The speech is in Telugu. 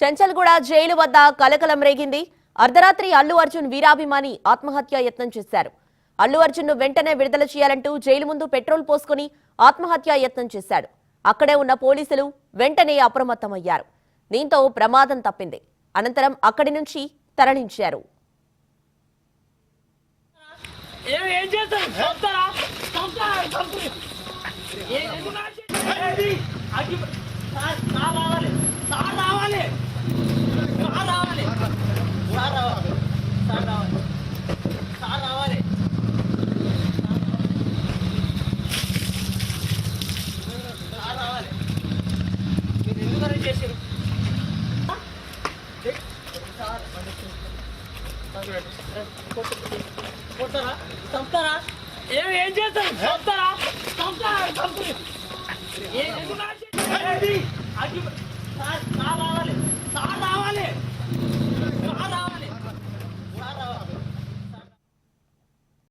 చెంచల్గూడ జైలు వద్ద కలకలం రేగింది. అర్ధరాత్రి అల్లు అర్జున్ వీరాభిమాని ఆత్మహత్య యత్నం చేశారు. అల్లు అర్జున్ ను వెంటనే విడుదల చేయాలంటూ జైలు ముందు పెట్రోల్ పోసుకుని ఆత్మహత్య యత్నం చేశాడు. అక్కడే ఉన్న పోలీసులు వెంటనే అప్రమత్తమయ్యారు. దీంతో ప్రమాదం తప్పింది. అనంతరం అక్కడి నుంచి తరలించారు. ఏం చేస్తారు రావాలి.